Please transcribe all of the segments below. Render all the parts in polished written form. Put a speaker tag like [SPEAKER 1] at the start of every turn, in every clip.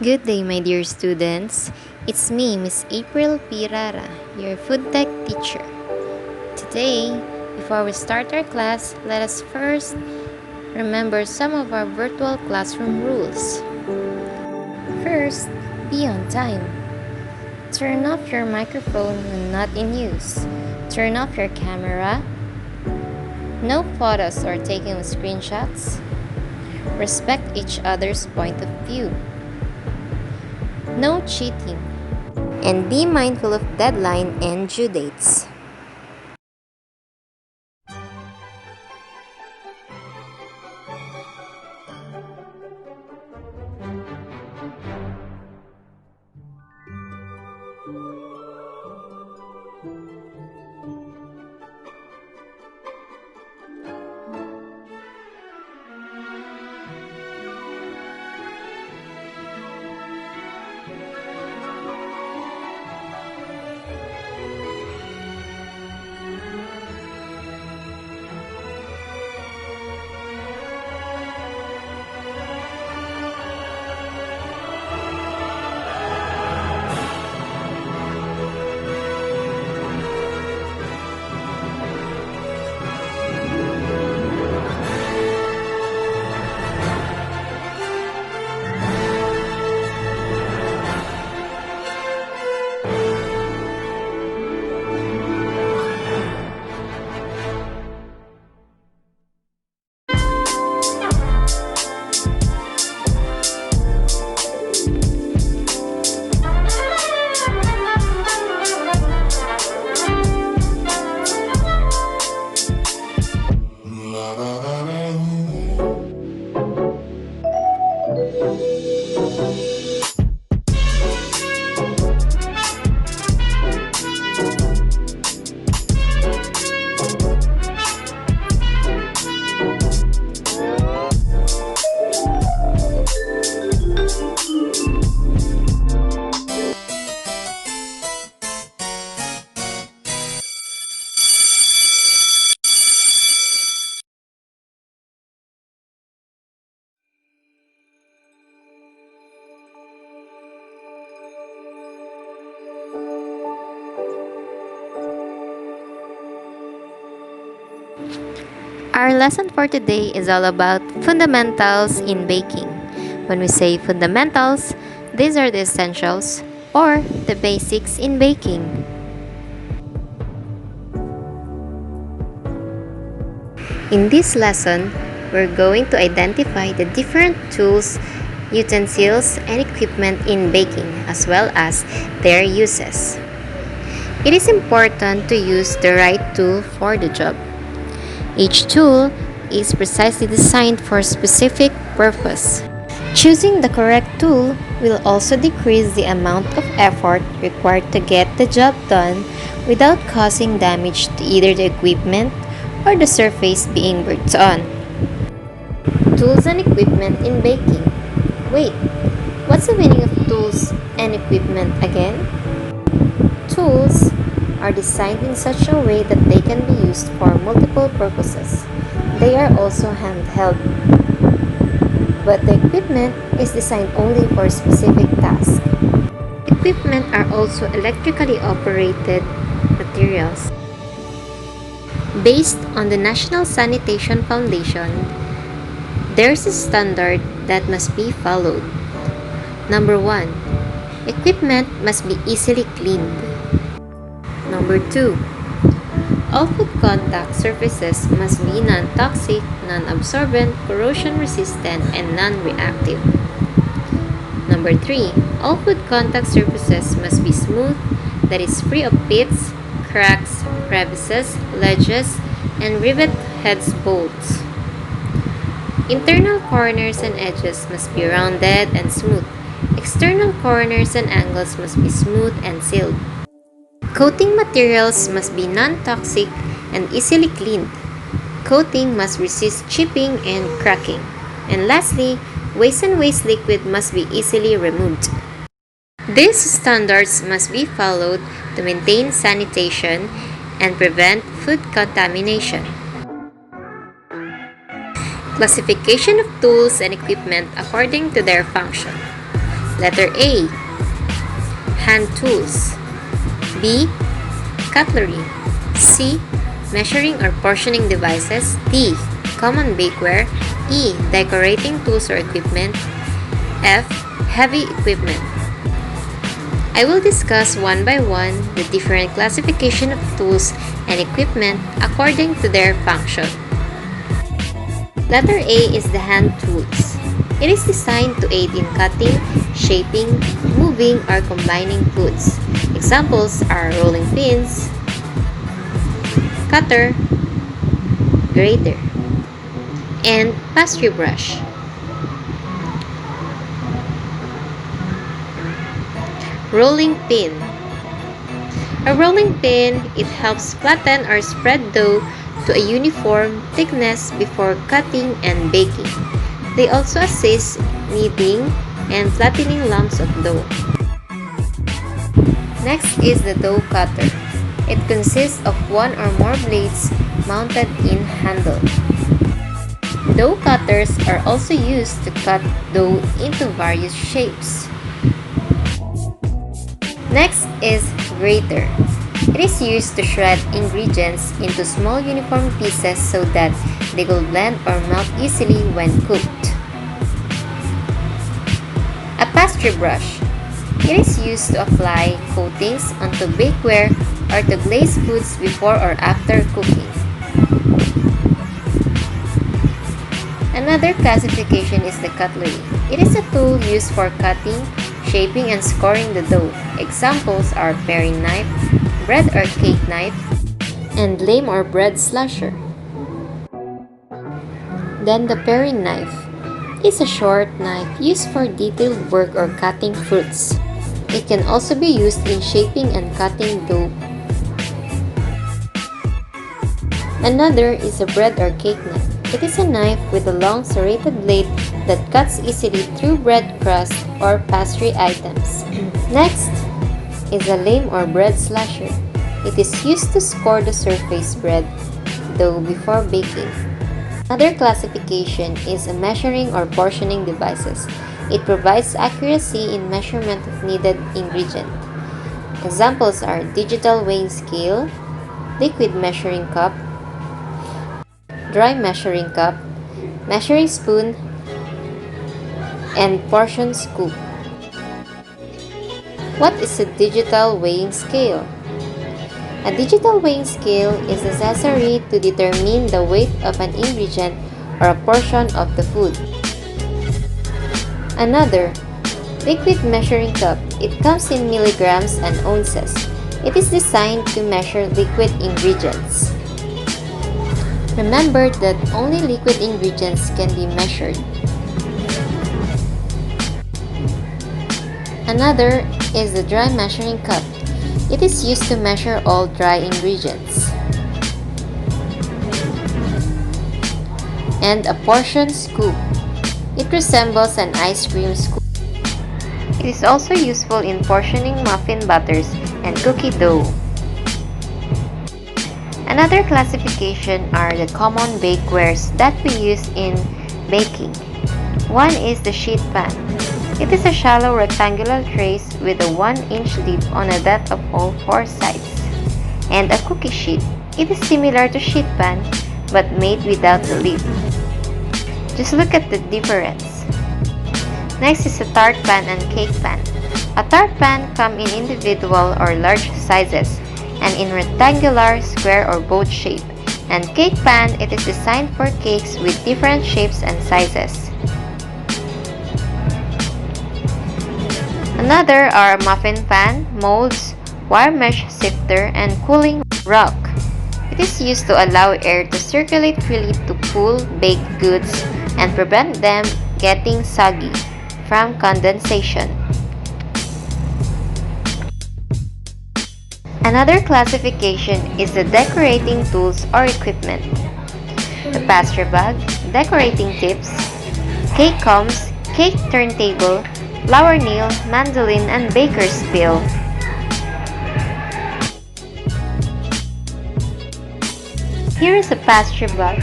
[SPEAKER 1] Good day, my dear students. It's me, Miss April Pirara, your food tech teacher. Today, before we start our class, let us first remember some of our virtual classroom rules. First, be on time. Turn off your microphone when not in use. Turn off your camera. No photos or taking screenshots. Respect each other's point of view. No cheating. And be mindful of deadline and due dates. Our lesson for today is all about fundamentals in baking. When we say fundamentals, these are the essentials or the basics in baking. In this lesson, we're going to identify the different tools, utensils, and equipment in baking as well as their uses. It is important to use the right tool for the job. Each tool is precisely designed for a specific purpose. Choosing the correct tool will also decrease the amount of effort required to get the job done without causing damage to either the equipment or the surface being worked on. Tools and equipment in baking. Wait, what's the meaning of tools and equipment again? Tools are designed in such a way that they can be used for multiple purposes. They are also handheld, but the equipment is designed only for a specific task. Equipment are also electrically operated materials. Based on the National Sanitation Foundation, there's a standard that must be followed. Number 1. Equipment must be easily cleaned. Number 2. All food contact surfaces must be non-toxic, non-absorbent, corrosion-resistant, and non-reactive. Number 3. All food contact surfaces must be smooth, that is free of pits, cracks, crevices, ledges, and rivet heads bolts. Internal corners and edges must be rounded and smooth. External corners and angles must be smooth and sealed. Coating materials must be non-toxic and easily cleaned. Coating must resist chipping and cracking. And lastly, waste and waste liquid must be easily removed. These standards must be followed to maintain sanitation and prevent food contamination. Classification of tools and equipment according to their function. Letter A. Hand tools. B. Cutlery. C. Measuring or portioning devices. D. Common bakeware. E. Decorating tools or equipment. F. Heavy equipment. I will discuss one by one the different classification of tools and equipment according to their function. Letter A is the hand tools. It is designed to aid in cutting, shaping, moving, or combining foods. Examples are rolling pins, cutter, grater, and pastry brush. Rolling pin. A rolling pin, it helps flatten or spread dough to a uniform thickness before cutting and baking. They also assist kneading and flattening lumps of dough. Next is the dough cutter. It consists of one or more blades mounted in handle. Dough cutters are also used to cut dough into various shapes. Next is grater. It is used to shred ingredients into small uniform pieces so that they will blend or melt easily when cooked. A pastry brush. It is used to apply coatings onto bakeware or to glaze foods before or after cooking. Another classification is the cutlery. It is a tool used for cutting, shaping, and scoring the dough. Examples are paring knife, bread or cake knife, and lame or bread slasher. Then the paring knife is a short knife used for detailed work or cutting fruits. It can also be used in shaping and cutting dough. Another is a bread or cake knife. It is a knife with a long serrated blade that cuts easily through bread crust or pastry items. Next is a lame or bread slasher. It is used to score the surface bread dough before baking. Another classification is a measuring or portioning devices. It provides accuracy in measurement of needed ingredient. Examples are digital weighing scale, liquid measuring cup, dry measuring cup, measuring spoon, and portion scoop. What is a digital weighing scale? A digital weighing scale is necessary to determine the weight of an ingredient or a portion of the food. Another, liquid measuring cup. It comes in milligrams and ounces. It is designed to measure liquid ingredients. Remember that only liquid ingredients can be measured. Another is the dry measuring cup. It is used to measure all dry ingredients. And a portion scoop. It resembles an ice cream scoop. It is also useful in portioning muffin batters and cookie dough. Another classification are the common bakewares that we use in baking. One is the sheet pan. It is a shallow rectangular trays with a 1-inch lid on a depth of all 4 sides. And a cookie sheet. It is similar to sheet pan but made without the lid. Just look at the difference. Next is a tart pan and cake pan. A tart pan come in individual or large sizes and in rectangular, square, or boat shape. And cake pan, it is designed for cakes with different shapes and sizes. Another are muffin pan, molds, wire mesh sifter, and cooling rack. It is used to allow air to circulate freely to cool baked goods and prevent them getting soggy from condensation. Another classification is the decorating tools or equipment. The pastry bag, decorating tips, cake combs, cake turntable, flour nail, mandolin, and baker's wheel. Here is a pastry bag.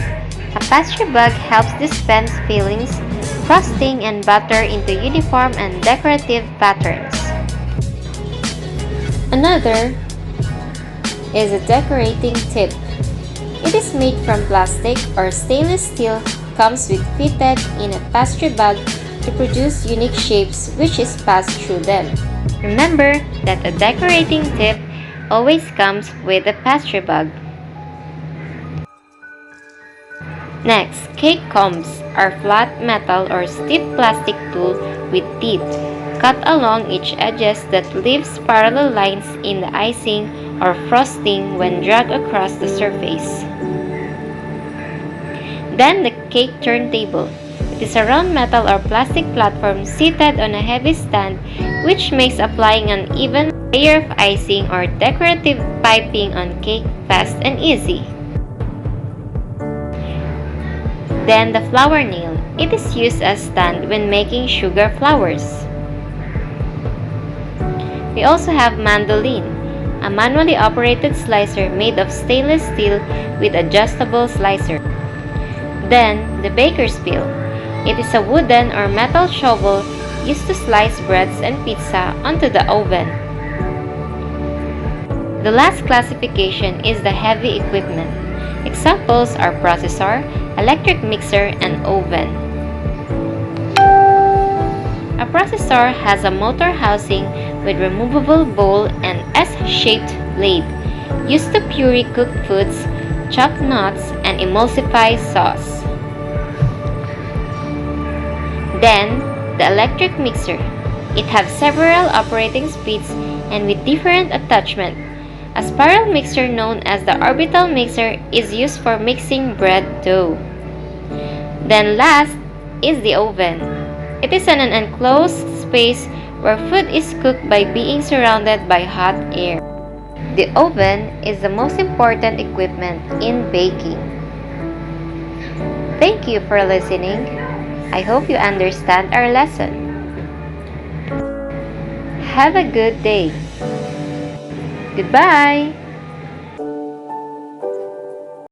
[SPEAKER 1] A pastry bag helps dispense fillings, frosting and butter into uniform and decorative patterns. Another is a decorating tip. It is made from plastic or stainless steel, comes with fitted in a pastry bag to produce unique shapes which is passed through them. Remember that a decorating tip always comes with a pastry bag. Next, cake combs are flat metal or stiff plastic tool with teeth cut along each edges that leaves parallel lines in the icing or frosting when dragged across the surface. Then the cake turntable. It is a round metal or plastic platform seated on a heavy stand which makes applying an even layer of icing or decorative piping on cake fast and easy. Then the flour nail. It is used as stand when making sugar flowers. We also have mandolin, a manually operated slicer made of stainless steel with adjustable slicer. Then, the baker's wheel. It is a wooden or metal shovel used to slice breads and pizza onto the oven. The last classification is the heavy equipment. Examples are processor, electric mixer, and oven. A processor has a motor housing with removable bowl and S-shaped blade used to puree cooked foods, chop nuts, and emulsify sauce. Then, the electric mixer. It has several operating speeds and with different attachment. A spiral mixer known as the orbital mixer is used for mixing bread dough. Then last is the oven. It is an enclosed space where food is cooked by being surrounded by hot air. The oven is the most important equipment in baking. Thank you for listening. I hope you understand our lesson. Have a good day. Goodbye.